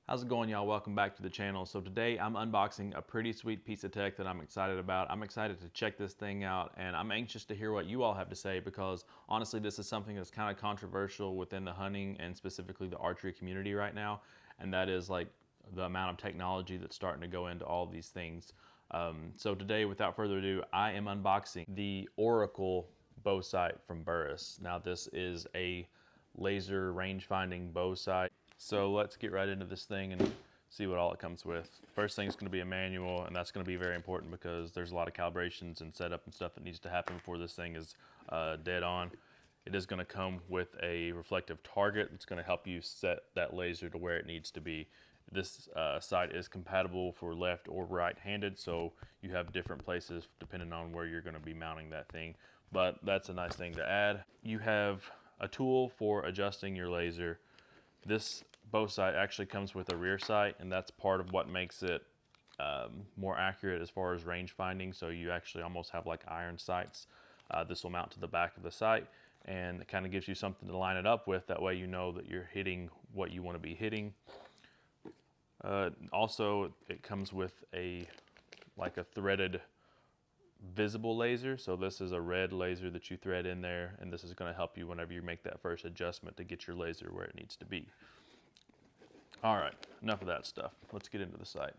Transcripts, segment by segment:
How's it going, y'all? Welcome back to the channel. So today I'm unboxing a pretty sweet piece of tech that I'm excited about. I'm excited to check this thing out, and I'm anxious to hear what you all have to say because honestly this is something that's kind of controversial within the hunting and specifically the archery community right now, and that is like the amount of technology that's starting to go into all these things. So today, without further ado, I am unboxing the Oracle bow sight from Burris. Now this is a laser range finding bow sight. So let's get right into this thing and see what all it comes with. First thing is going to be a manual, and that's going to be very important because there's a lot of calibrations and setup and stuff that needs to happen before this thing is dead on. It is going to come with a reflective target that's going to help you set that laser to where it needs to be. This sight is compatible for left or right-handed, so you have different places depending on where you're going to be mounting that thing. But that's a nice thing to add. You have a tool for adjusting your laser. This bow sight actually comes with a rear sight, and that's part of what makes it more accurate as far as range finding. So you actually almost have like iron sights. This will mount to the back of the sight, and it kind of gives you something to line it up with. That way you know that you're hitting what you want to be hitting. Also, it comes with a threaded visible laser. So this is a red laser that you thread in there, and this is going to help you whenever you make that first adjustment to get your laser where it needs to be. All right, enough of that stuff. Let's get into the sight.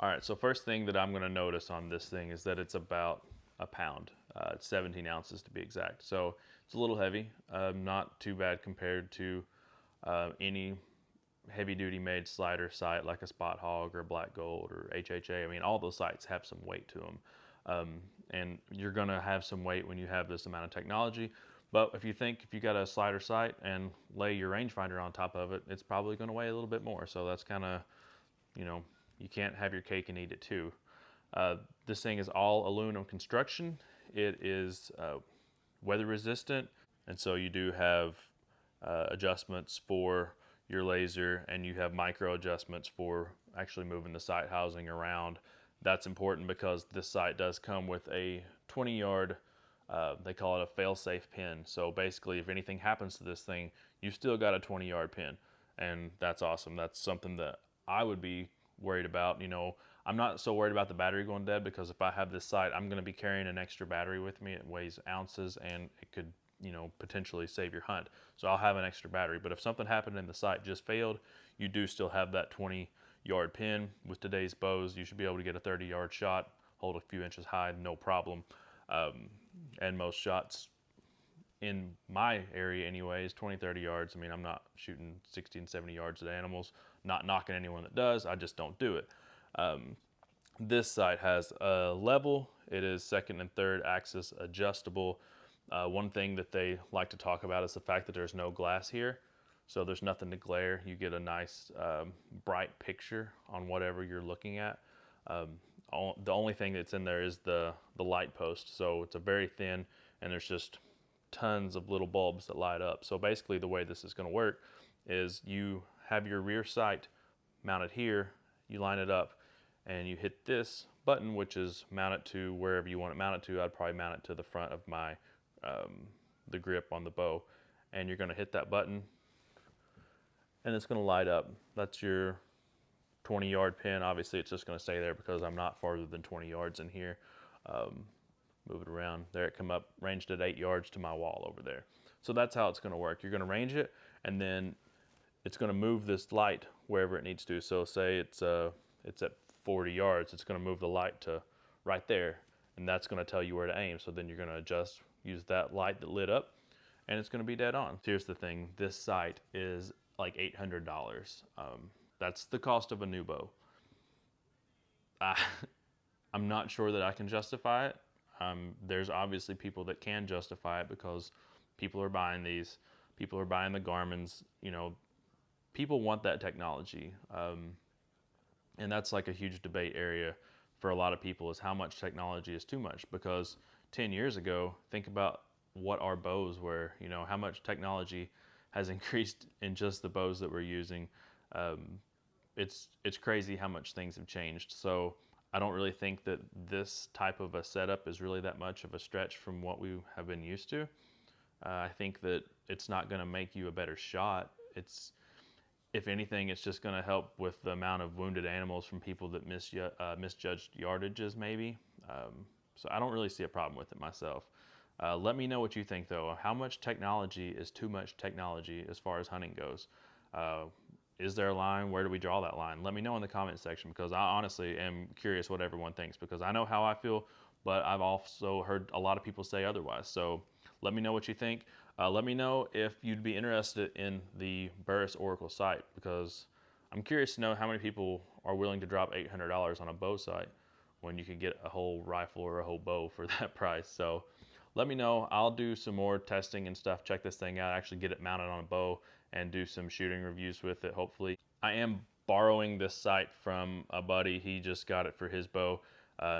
All right, so first thing that I'm going to notice on this thing is that it's about a pound. It's 17 ounces to be exact. So it's a little heavy, not too bad compared to any heavy duty made slider sight like a Spot Hog or Black Gold or HHA. I mean, all those sights have some weight to them. And you're gonna have some weight when you have this amount of technology. But if you got a slider sight and lay your rangefinder on top of it, it's probably gonna weigh a little bit more. So that's kind of, you can't have your cake and eat it too. This thing is all aluminum construction. It is weather resistant. And so you do have adjustments for your laser, and you have micro adjustments for actually moving the sight housing around. That's important because this sight does come with a 20-yard, they call it a fail-safe pin. So basically, if anything happens to this thing, you still got a 20-yard pin, and that's awesome. That's something that I would be worried about. I'm not so worried about the battery going dead because if I have this sight, I'm going to be carrying an extra battery with me. It weighs ounces, and it could potentially save your hunt. So I'll have an extra battery. But if something happened and the sight just failed, you do still have that 20-yard pin. With today's bows, you should be able to get a 30-yard shot, hold a few inches high, no problem. And most shots in my area anyways, 20, 30 yards. I mean, I'm not shooting 60 and 70 yards at animals, not knocking anyone that does. I just don't do it. This sight has a level. It is second and third axis adjustable. One thing that they like to talk about is the fact that there's no glass here, so there's nothing to glare. You get a nice bright picture on whatever you're looking at. The only thing that's in there is the light post, so it's a very thin, and there's just tons of little bulbs that light up. So basically the way this is going to work is you have your rear sight mounted here, you line it up, and you hit this button, which is mounted to wherever you want it mounted to. I'd probably mount it to the front of my the grip on the bow, and you're going to hit that button and it's going to light up. That's your 20-yard pin. Obviously it's just going to stay there because I'm not farther than 20 yards in here. Move it around. There it come up, ranged at 8 yards to my wall over there. So that's how it's going to work. You're going to range it, and then it's going to move this light wherever it needs to. So say it's at 40 yards, it's going to move the light to right there, and that's going to tell you where to aim. So then you're going to use that light that lit up, and it's going to be dead on. Here's the thing, this sight is like $800. That's the cost of a new bow. I'm not sure that I can justify it. There's obviously people that can justify it because people are buying these, people are buying the Garmin's, people want that technology. And that's like a huge debate area for a lot of people, is how much technology is too much. Because 10 years ago, think about what our bows were, how much technology has increased in just the bows that we're using. It's crazy how much things have changed. So I don't really think that this type of a setup is really that much of a stretch from what we have been used to. I think that it's not going to make you a better shot. If anything, it's just going to help with the amount of wounded animals from people that misjudged yardages maybe. So I don't really see a problem with it myself. Let me know what you think though. How much technology is too much technology as far as hunting goes? Is there a line? Where do we draw that line? Let me know in the comment section, because I honestly am curious what everyone thinks, because I know how I feel, but I've also heard a lot of people say otherwise. So let me know what you think. Let me know if you'd be interested in the Burris Oracle sight, because I'm curious to know how many people are willing to drop $800 on a bow sight when you can get a whole rifle or a whole bow for that price. So let me know. I'll do some more testing and stuff, check this thing out, actually get it mounted on a bow and do some shooting reviews with it, hopefully. I am borrowing this sight from a buddy. He just got it for his bow.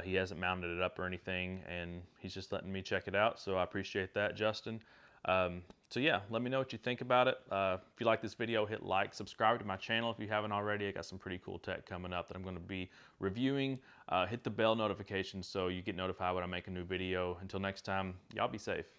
He hasn't mounted it up or anything, and he's just letting me check it out, so I appreciate that, Justin. So yeah, let me know what you think about it. If you like this video, hit like, subscribe to my channel if you haven't already. I got some pretty cool tech coming up that I'm going to be reviewing. Hit the bell notification so you get notified when I make a new video. Until next time, y'all be safe.